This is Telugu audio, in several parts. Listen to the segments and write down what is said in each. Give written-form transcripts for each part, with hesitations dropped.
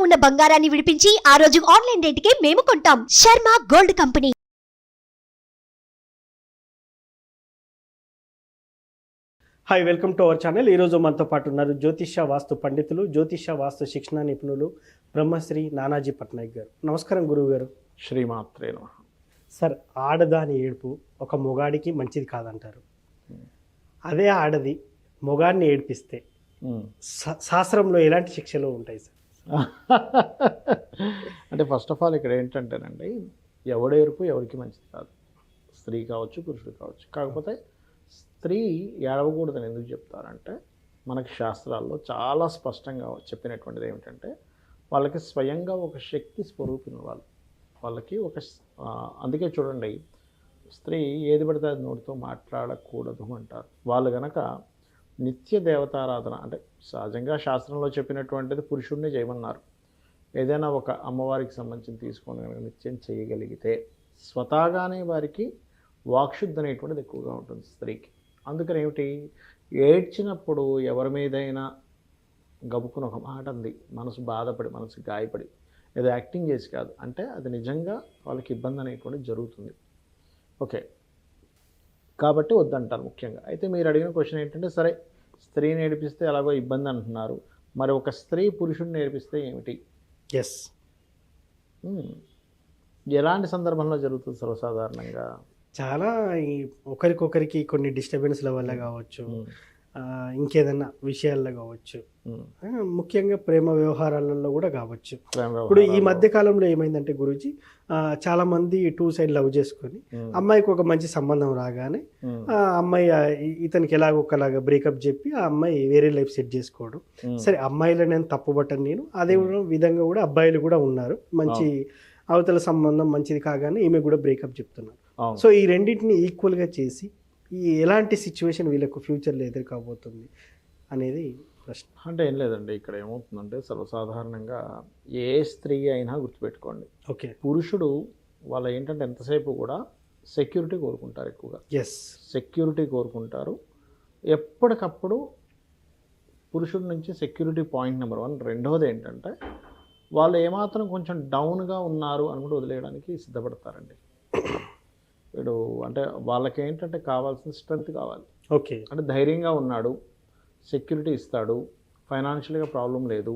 ఉన్న బంగారాన్ని విడిపించి ఆ రోజు ఆన్లైన్ రేటుకే మేము కొంటాం. Sharma gold company. Hi, welcome to our channel. ఈరోజు మనతో పాటు ఉన్నారు జ్యోతిష వాస్తు పండితులు, జ్యోతిష వాస్తు శిక్షణ నిపుణులు బ్రహ్మశ్రీ నానాజీ పట్నాయక్ గారు. నమస్కారం గురువు గారు. శ్రీమాత్రే నమః. సార్, ఆడదాని ఏడుపు ఒక మొగాడికి మంచిది కాదంటారు. అదే ఆడది మొగాడిని ఏడిపిస్తే శాస్త్రంలో ఎలాంటి శిక్షలు ఉంటాయి సార్? అంటే ఫస్ట్ ఆఫ్ ఆల్ ఇక్కడ ఏంటంటేనండి, ఎవడు ఏడుపు ఎవరికి మంచిది కాదు. స్త్రీ కావచ్చు, పురుషుడు కావచ్చు. కాకపోతే స్త్రీ ఏడవకూడదని ఎందుకు చెప్తారంటే, మనకి శాస్త్రాల్లో చాలా స్పష్టంగా చెప్పినటువంటిది ఏమిటంటే, వాళ్ళకి స్వయంగా ఒక శక్తి స్వరూపిన వాళ్ళకి ఒక అందుకే చూడండి, స్త్రీ ఏది పడితే అది నోటితో మాట్లాడకూడదు అంటారు. వాళ్ళు గనక నిత్య దేవతారాధన, అంటే సహజంగా శాస్త్రంలో చెప్పినటువంటిది పురుషుడిని చేయమన్నారు. ఏదైనా ఒక అమ్మవారికి సంబంధించి తీసుకొని కనుక నిత్యం చేయగలిగితే స్వతహాగానే వారికి వాక్శుద్ధి అనేటువంటిది ఎక్కువగా ఉంటుంది స్త్రీకి. అందుకని ఏమిటి, ఏడ్చినప్పుడు ఎవరి మీదైనా గబుక్కుని ఒక మాట అంది, మనసు బాధపడి, మనసు గాయపడి, ఏదో యాక్టింగ్ చేసి కాదు, అంటే అది నిజంగా వాళ్ళకి ఇబ్బంది అనేటువంటిది జరుగుతుంది. ఓకే, కాబట్టి వద్దంటారు ముఖ్యంగా. అయితే మీరు అడిగిన క్వశ్చన్ ఏంటంటే, సరే స్త్రీని ఏడిపిస్తే ఎలాగో ఇబ్బంది అంటున్నారు, మరి ఒక స్త్రీ పురుషుడిని ఏడిపిస్తే ఏమిటి? ఎస్, ఎలాంటి సందర్భంలో జరుగుతుంది సర్వసాధారణంగా? చాలా ఒకరికొకరికి కొన్ని డిస్టర్బెన్స్ల వల్ల కావచ్చు, ఇంకేదన్నా విషయాల్లో కావచ్చు, ముఖ్యంగా ప్రేమ వ్యవహారాలలో కూడా కావచ్చు. ఇప్పుడు ఈ మధ్య కాలంలో ఏమైందంటే గురూజీ, చాలా మంది 2 సైడ్ లవ్ చేసుకొని అమ్మాయికి ఒక మంచి సంబంధం రాగానే ఆ అమ్మాయి ఇతనికి ఎలాగొకలాగా బ్రేకప్ చెప్పి ఆ అమ్మాయి వేరే లైఫ్ సెట్ చేసుకోవడం. సరే, అమ్మాయిలో నేను తప్పుపట్టను నేను, అదే విధంగా కూడా అబ్బాయిలు కూడా ఉన్నారు. మంచి అవతల సంబంధం మంచిది కాగానే ఈమె కూడా బ్రేకప్ చెప్తున్నారు. సో ఈ రెండింటిని ఈక్వల్గా చేసి ఈ ఎలాంటి సిచ్యువేషన్ వీళ్ళకు ఫ్యూచర్లో ఎదుర్కోబోతుంది అనేది ప్రశ్న. అంటే ఏం లేదండి, ఇక్కడ ఏమవుతుందంటే సర్వసాధారణంగా ఏ స్త్రీ అయినా గుర్తుపెట్టుకోండి, ఓకే, పురుషుడు వాళ్ళు ఏంటంటే ఎంతసేపు కూడా సెక్యూరిటీ కోరుకుంటారు ఎక్కువగా. ఎస్, సెక్యూరిటీ కోరుకుంటారు ఎప్పటికప్పుడు. పురుషుడి నుంచి సెక్యూరిటీ పాయింట్ నెంబర్ 1. రెండవది ఏంటంటే, వాళ్ళు ఏమాత్రం కొంచెం డౌన్గా ఉన్నారు అనుకుంటూ వదిలేయడానికి సిద్ధపడతారండి. వీడు అంటే వాళ్ళకి ఏంటంటే కావాల్సిన స్ట్రెంగ్త్ కావాలి. ఓకే, అంటే ధైర్యంగా ఉన్నాడు, సెక్యూరిటీ ఇస్తాడు, ఫైనాన్షియల్గా ప్రాబ్లం లేదు.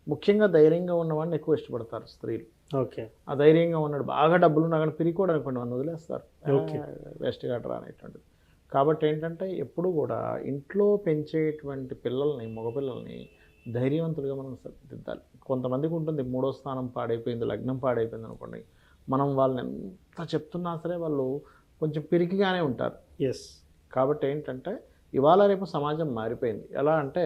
ముఖ్యంగా ధైర్యంగా ఉన్నవాడిని ఎక్కువ ఇష్టపడతారు స్త్రీలు. ఓకే, ఆ ధైర్యంగా ఉన్నాడు, బాగా డబ్బులు ఉన్నా కానీ పిరికోడు అనుకోండి, వాళ్ళు వదిలేస్తారు, వేస్ట్ గట్రా అనేటువంటిది. కాబట్టి ఏంటంటే ఎప్పుడు కూడా ఇంట్లో పెంచేటువంటి పిల్లల్ని, మగపిల్లల్ని ధైర్యవంతులుగా మనం దిద్దాలి. కొంతమందికి ఉంటుంది 3వ స్థానం పాడైపోయింది, లగ్నం పాడైపోయింది అనుకోండి, మనం వాళ్ళని ఎంత చెప్తున్నా సరే వాళ్ళు కొంచెం పిరికిగానే ఉంటారు. ఎస్, కాబట్టి ఏంటంటే ఇవాళ రేపు సమాజం మారిపోయింది. ఎలా అంటే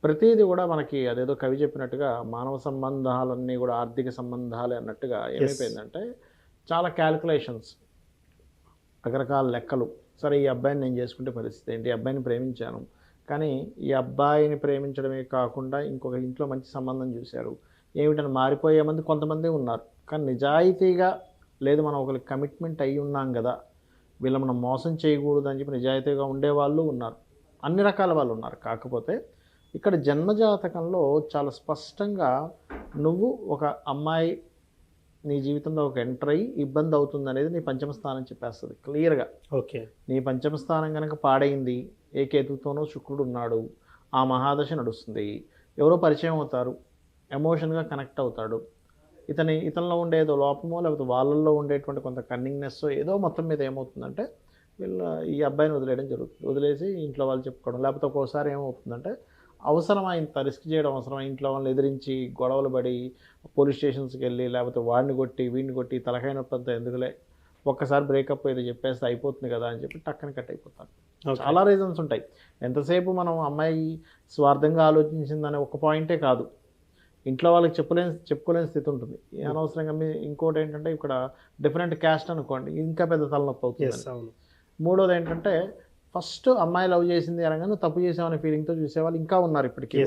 ప్రతిదీ కూడా మనకి అదేదో కవి చెప్పినట్టుగా మానవ సంబంధాలన్నీ కూడా ఆర్థిక సంబంధాలే అన్నట్టుగా ఏమైపోయిందంటే, చాలా క్యాలిక్యులేషన్స్, రకరకాల లెక్కలు. సరే, ఈ అబ్బాయిని నేను చేసుకుంటే పరిస్థితి ఏంటి, ఈ అబ్బాయిని ప్రేమించాను, కానీ ఈ అబ్బాయిని ప్రేమించడమే కాకుండా ఇంకొక ఇంట్లో మంచి సంబంధం చూశారు, ఏమిటని మారిపోయే మంది కొంతమంది ఉన్నారు. కానీ నిజాయితీగా లేదు, మనం ఒకరికి కమిట్మెంట్ అయ్యి ఉన్నాం కదా, వీళ్ళు మనం మోసం చేయకూడదు అని చెప్పి నిజాయితీగా ఉండేవాళ్ళు ఉన్నారు. అన్ని రకాల వాళ్ళు ఉన్నారు. కాకపోతే ఇక్కడ జన్మజాతకంలో చాలా స్పష్టంగా నువ్వు ఒక అమ్మాయి నీ జీవితంలో ఒక ఎంటర్ అయ్యి ఇబ్బంది అవుతుంది అనేది నీ పంచమ స్థానం చెప్పేస్తుంది క్లియర్గా. ఓకే, నీ పంచమ స్థానం కనుక పాడైంది, ఏ కేతుతోనో శుక్రుడు ఉన్నాడు, ఆ మహాదశ నడుస్తుంది, ఎవరో పరిచయం అవుతారు, ఎమోషన్గా కనెక్ట్ అవుతాడు, ఇతనిలో ఉండే ఏదో లోపమో లేకపోతే వాళ్ళల్లో ఉండేటువంటి కొంత కన్నింగ్నెస్ ఏదో మొత్తం మీద ఏమవుతుందంటే ఈ అబ్బాయిని వదిలేయడం జరుగుతుంది. వదిలేసి ఇంట్లో వాళ్ళు చెప్పుకోవడం, లేకపోతే ఒక్కోసారి ఏమవుతుందంటే అవసరమా ఇంత రిస్క్ చేయడం అవసరమా, ఇంట్లో వాళ్ళని ఎదిరించి గొడవలు పడి పోలీస్ స్టేషన్స్కి వెళ్ళి లేకపోతే వాడిని కొట్టి వీడిని కొట్టి తలకాయ నొప్పి అంతా ఎందుకులే, ఒక్కసారి బ్రేకప్ ఏదో చెప్పేస్తే అయిపోతుంది కదా అని చెప్పి టక్కని కట్ అయిపోతారు. చాలా రీజన్స్ ఉంటాయి. ఎంతసేపు మనం అమ్మాయి స్వార్థంగా ఆలోచించిందనే ఒక పాయింటే కాదు, ఇంట్లో వాళ్ళకి చెప్పుకోలేని స్థితి ఉంటుంది. అనవసరంగా ఇంకోటి ఏంటంటే, ఇక్కడ డిఫరెంట్ క్యాస్ట్ అనుకోండి, ఇంకా పెద్ద తలనొప్పి అవుతుంది. మూడోది ఏంటంటే, ఫస్ట్ అమ్మాయి లవ్ చేసింది అనగానే తప్పు చేసామనే ఫీలింగ్తో చూసేవాళ్ళు ఇంకా ఉన్నారు ఇప్పటికీ.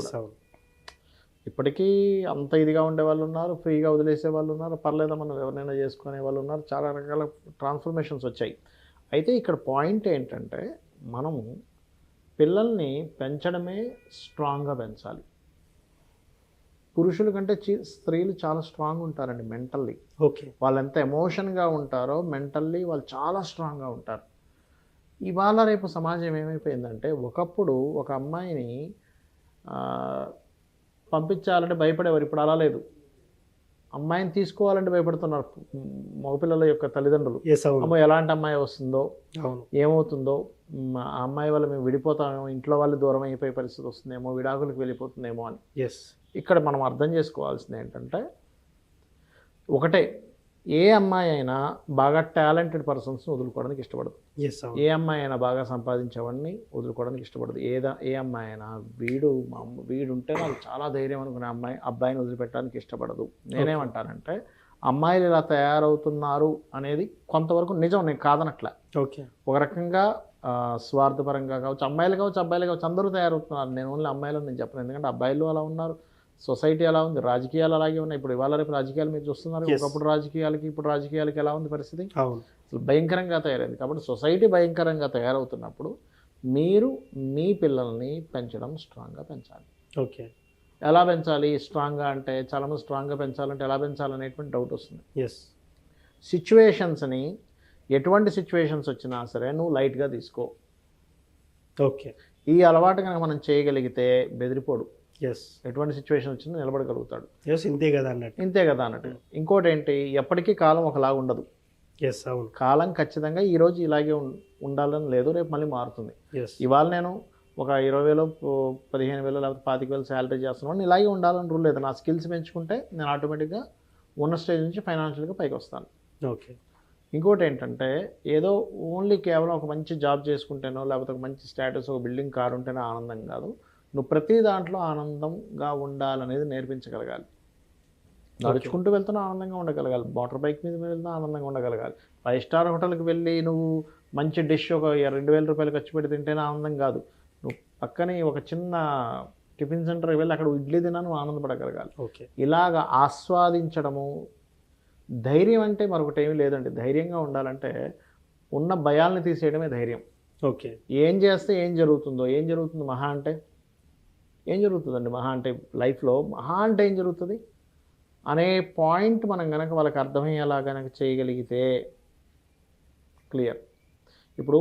ఇప్పటికీ అంత ఇదిగా ఉండే వాళ్ళు ఉన్నారు, ఫ్రీగా వదిలేసే వాళ్ళు ఉన్నారు, పర్లేదా మనం ఎవరినైనా చేసుకునే వాళ్ళు ఉన్నారు. చాలా రకాల ట్రాన్స్ఫర్మేషన్స్ వచ్చాయి. అయితే ఇక్కడ పాయింట్ ఏంటంటే, మనము పిల్లల్ని పెంచడమే స్ట్రాంగ్గా పెంచాలి. పురుషుల కంటే స్త్రీలు చాలా స్ట్రాంగ్ ఉంటారండి మెంటల్లీ. ఓకే. వాళ్ళు ఎంత ఎమోషన్గా ఉంటారో మెంటల్లీ వాళ్ళు చాలా స్ట్రాంగ్గా ఉంటారు. ఇవాళ రేపు సమాజం ఏమైపోయిందంటే, ఒకప్పుడు ఒక అమ్మాయిని పంపించాలంటే భయపడేవారు, ఇప్పుడు అలా లేదు. అమ్మాయిని తీసుకోవాలంటే భయపడుతున్నారు మగపిల్లల యొక్క తల్లిదండ్రులు. అమ్మో ఎలాంటి అమ్మాయి వస్తుందో, ఏమవుతుందో, ఆ అమ్మాయి వల్ల మేము విడిపోతామేమో, ఇంట్లో వాళ్ళు దూరం అయిపోయే పరిస్థితి వస్తుందేమో, విడాకులకు వెళ్ళిపోతుందేమో అని. ఇక్కడ మనం అర్థం చేసుకోవాల్సింది ఏంటంటే, ఒకటే, ఏ అమ్మాయి అయినా బాగా టాలెంటెడ్ పర్సన్స్ని వదులుకోవడానికి ఇష్టపడదు. ఏ అమ్మాయి అయినా బాగా సంపాదించేవాడిని వదులుకోవడానికి ఇష్టపడదు. ఏ అమ్మాయి అయినా వీడు ఉంటే నాకు చాలా ధైర్యం అనుకునే అబ్బాయిని వదిలిపెట్టడానికి ఇష్టపడదు. నేనేమంటానంటే, అమ్మాయిలు ఇలా తయారవుతున్నారు అనేది కొంతవరకు నిజం, నేను కాదనట్లే. ఒక రకంగా స్వార్థపరంగా కావచ్చు, అమ్మాయిలు కావచ్చు అబ్బాయిలు కావచ్చు, అందరూ తయారవుతున్నారు. నేను ఓన్లీ అమ్మాయిలు నేను చెప్పను, ఎందుకంటే అబ్బాయిలు అలా ఉన్నారు, సొసైటీ ఎలా ఉంది, రాజకీయాలు అలాగే ఉన్నాయి. ఇప్పుడు ఇవాళ రేపు రాజకీయాలు మీరు చూస్తున్నారు, ఒకప్పుడు రాజకీయాలకి ఇప్పుడు రాజకీయాలకి ఎలా ఉంది పరిస్థితి, అసలు భయంకరంగా తయారైంది. కాబట్టి సొసైటీ భయంకరంగా తయారవుతున్నప్పుడు మీరు మీ పిల్లల్ని పెంచడం స్ట్రాంగ్గా పెంచాలి. ఓకే. ఎలా పెంచాలి స్ట్రాంగ్గా అంటే, చాలామంది స్ట్రాంగ్గా పెంచాలంటే ఎలా పెంచాలనేటువంటి డౌట్ వస్తుంది. సిచ్యువేషన్స్ని, ఎటువంటి సిచ్యువేషన్స్ వచ్చినా సరే నువ్వు లైట్గా తీసుకో. ఓకే. ఈ అలవాటు కనుక మనం చేయగలిగితే బెదిరిపోడు. ఎటువంటి సిచ్యువేషన్ వచ్చినా నిలబడగలుగుతాడు. ఇంతే కదా అన్నట్టు. ఇంకోటి ఏంటి, ఎప్పటికీ కాలం ఒకలాగా ఉండదు. కాలం ఖచ్చితంగా ఈరోజు ఇలాగే ఉండాలని లేదు, రేపు మళ్ళీ మారుతుంది. ఇవాళ నేను ఒక 20,000 15,000 లేకపోతే 25,000 శాలరీ చేస్తున్నాను, ఇలాగే ఉండాలని రూల్ లేదు. నా స్కిల్స్ పెంచుకుంటే నేను ఆటోమేటిక్గా ఉన్న స్టేజ్ నుంచి ఫైనాన్షియల్గా పైకి వస్తాను. ఓకే. ఇంకోటి ఏంటంటే, ఏదో ఓన్లీ కేవలం ఒక మంచి జాబ్ చేసుకుంటేనో లేకపోతే ఒక మంచి స్టేటస్, ఒక బిల్డింగ్ కారు ఉంటేనే ఆనందం కాదు. నువ్వు ప్రతి దాంట్లో ఆనందంగా ఉండాలనేది నేర్పించగలగాలి. నడుచుకుంటూ వెళ్తున్నా ఆనందంగా ఉండగలగాలి, మోటార్ బైక్ మీద వెళ్తున్నా ఆనందంగా ఉండగలగాలి. 5 స్టార్ హోటల్కి వెళ్ళి నువ్వు మంచి డిష్ ఒక 2,000 రూపాయలు ఖర్చు పెట్టి తింటేనే ఆనందం కాదు. నువ్వు పక్కనే ఒక చిన్న టిఫిన్ సెంటర్కి వెళ్ళి అక్కడ ఇడ్లీ తిన్నా నువ్వు ఆనందపడగలగాలి. ఇలాగ ఆస్వాదించడము. ధైర్యం అంటే మరొకటి ఏమీ లేదండి. ధైర్యంగా ఉండాలంటే ఉన్న భయాల్ని తీసేయడమే ధైర్యం. ఓకే. ఏం చేస్తే ఏం జరుగుతుంది మహా అంటే ఏం జరుగుతుందండి, మహా అంటే లైఫ్లో మహా అంటే ఏం జరుగుతుంది అనే పాయింట్ మనం కనుక వాళ్ళకి అర్థమయ్యేలా కనుక చేయగలిగితే క్లియర్. ఇప్పుడు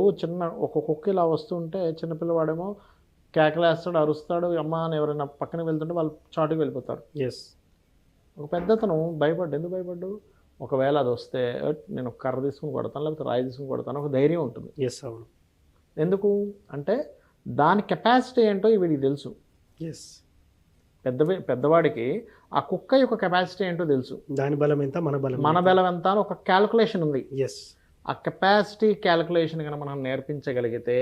ఒక కుక్క ఇలా వస్తుంటే చిన్నపిల్లవాడేమో కేకలేస్తాడు, అరుస్తాడు, అమ్మ అని ఎవరైనా పక్కన వెళ్తుంటే వాళ్ళు చాటుకు వెళ్ళిపోతారు. ఒక పెద్దతను ఎందుకు భయపడ్డు, ఒకవేళ అది వస్తే నేను కర్ర తీసుకుని కొడతాను లేకపోతే రాయి తీసుకుని కొడతాను, ఒక ధైర్యం ఉంటుంది. అవును. ఎందుకు అంటే దాని కెపాసిటీ ఏంటో వీడికి తెలుసు. పెద్దవాడికి ఆ కుక్క యొక్క కెపాసిటీ ఏంటో తెలుసు, దాని బలం ఎంత, మన బలం ఎంత అని ఒక క్యాలిక్యులేషన్ ఉంది. ఆ కెపాసిటీ క్యాలిక్యులేషన్ కనుక మనం నేర్పించగలిగితే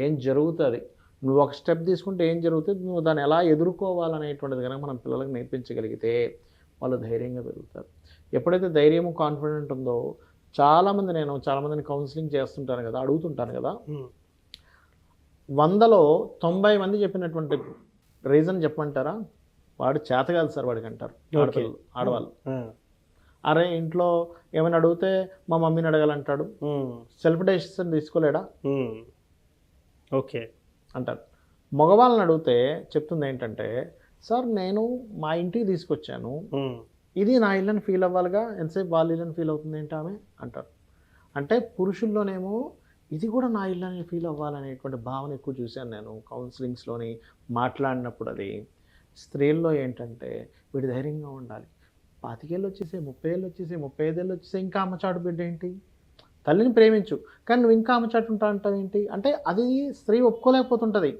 ఏం జరుగుతుంది, నువ్వు ఒక స్టెప్ తీసుకుంటే ఏం జరుగుతుంది, నువ్వు దాన్ని ఎలా ఎదుర్కోవాలనేటువంటిది కనుక మనం పిల్లలకు నేర్పించగలిగితే వాళ్ళు ధైర్యంగా పెరుగుతారు. ఎప్పుడైతే ధైర్యము కాన్ఫిడెంట్ ఉందో, చాలామందిని కౌన్సిలింగ్ చేస్తుంటాను కదా, అడుగుతుంటాను కదా, 100లో 90 మంది చెప్పినటువంటి రీజన్ చెప్పమంటారా, వాడు చేత కాదు సార్ వాడికి అంటారు ఆడవాళ్ళు. అరే ఇంట్లో ఏమైనా అడిగితే మా మమ్మీని అడగాలంటాడు, సెల్ఫ్ డెసిషన్ తీసుకోలేడా ఓకే అంటారు. మగవాళ్ళని అడిగితే చెప్తుంది ఏంటంటే, సార్ నేను మా ఇంటికి తీసుకొచ్చాను, ఇది నా ఇల్లని ఫీల్ అవ్వాలిగా, ఎంతసేపు వాళ్ళ ఇల్లని ఫీల్ అవుతుంది ఏంటి ఆమె అంటారు. అంటే పురుషుల్లోనేమో ఇది కూడా నా ఇల్లని ఫీల్ అవ్వాలనేటువంటి భావన ఎక్కువ చూశాను నేను కౌన్సిలింగ్స్లోని మాట్లాడినప్పుడు. అది స్త్రీల్లో ఏంటంటే వీడు ధైర్యంగా ఉండాలి, 25 ఏళ్ళు వచ్చేసి 30 ఏళ్ళు వచ్చేసి 35 ఏళ్ళు వచ్చేసి ఇంకా అమ్మచాటు బిడ్డ ఏంటి, తల్లిని ప్రేమించు కానీ నువ్వు ఇంకా అమ్మచాటు ఉంటా అంటావు ఏంటి అంటే, అది స్త్రీ ఒప్పుకోలేకపోతుంటుంది.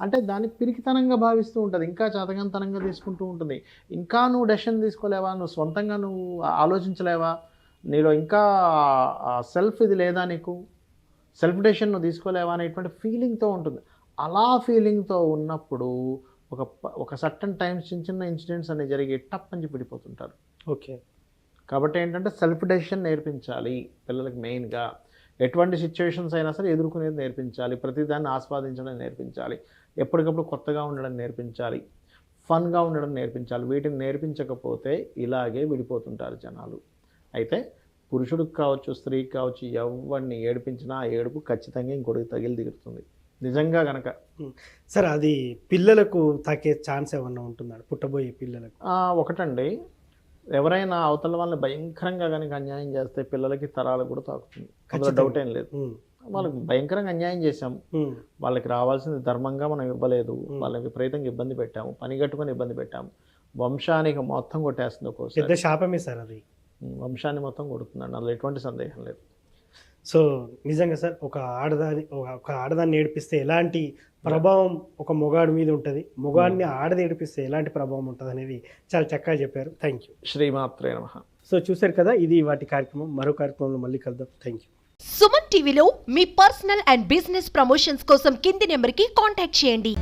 అంటే దాన్ని పిరికితనంగా భావిస్తూ ఉంటుంది, ఇంకా చాతకంతనంగా తీసుకుంటూ ఉంటుంది. ఇంకా నువ్వు డెసిషన్ తీసుకోలేవా, నువ్వు సొంతంగా నువ్వు ఆలోచించలేవా, నీలో ఇంకా సెల్ఫ్ ఇది లేదా, నీకు సెల్ఫ్ డెసిషన్ నువ్వు తీసుకోలేవా అనేటువంటి ఫీలింగ్తో ఉంటుంది. అలా ఫీలింగ్తో ఉన్నప్పుడు ఒక సర్టన్ టైమ్స్ చిన్న ఇన్సిడెంట్స్ అనేవి జరిగి టప్ అని విడిపోతుంటారు. ఓకే. కాబట్టి ఏంటంటే సెల్ఫ్ డెసిషన్ నేర్పించాలి పిల్లలకి. మెయిన్గా ఎటువంటి సిచ్యువేషన్స్ అయినా సరే ఎదుర్కొనేది నేర్పించాలి, ప్రతిదాన్ని ఆస్వాదించడం నేర్పించాలి, ఎప్పటికప్పుడు కొత్తగా ఉండడం నేర్పించాలి, ఫన్గా ఉండడం నేర్పించాలి. వీటిని నేర్పించకపోతే ఇలాగే విడిపోతుంటారు జనాలు. అయితే పురుషుడికి కావచ్చు స్త్రీకి కావచ్చు ఎవరిని ఏడిపించినా ఆ ఏడుపు ఖచ్చితంగా ఇంకొకటి తగిలి దిగుతుంది. నిజంగా గనక. సార్ అది పిల్లలకు తాకే ఛాన్స్ ఏమన్నా ఉంటుందా పుట్టబోయే పిల్లలకు? ఒకటండి, ఎవరైనా అవతల వాళ్ళని భయంకరంగా కనుక అన్యాయం చేస్తే పిల్లలకి తరాలకు కూడా తాకుతుంది, అందులో డౌట్ ఏం లేదు. వాళ్ళకి భయంకరంగా అన్యాయం చేశాం, వాళ్ళకి రావాల్సింది ధర్మంగా మనం ఇవ్వలేదు, వాళ్ళని విపరీతంగా ఇబ్బంది పెట్టాము, పని కట్టుకొని ఇబ్బంది పెట్టాము, వంశానికి మొత్తం కొట్టేస్తుంది ఒక్కోసారి. పెద్ద శాపమే సార్ అది, వంశాన్ని మొత్తం కొడుతుందండి, అందులో ఎటువంటి సందేహం లేదు. సో నిజంగా సార్ ఒక ఆడదాన్ని ఏడిపిస్తే ఎలాంటి ప్రభావం ఒక మొగాడి మీద ఉంటుంది, మొగాడిని ఆడది ఏడిపిస్తే ఎలాంటి ప్రభావం ఉంటుంది అనేది చాలా చక్కగా చెప్పారు. Thank you. శ్రీమాత్రే నమః. సో చూశారు కదా, ఇది వాటి కార్యక్రమం. మరో కార్యక్రమంలో మళ్ళీ కలుద్దాం. Thank you. సుమన్ టీవీలో మీ పర్సనల్ అండ్ బిజినెస్ ప్రమోషన్స్ కోసం కింది నెంబర్కి కాంటాక్ట్ చేయండి.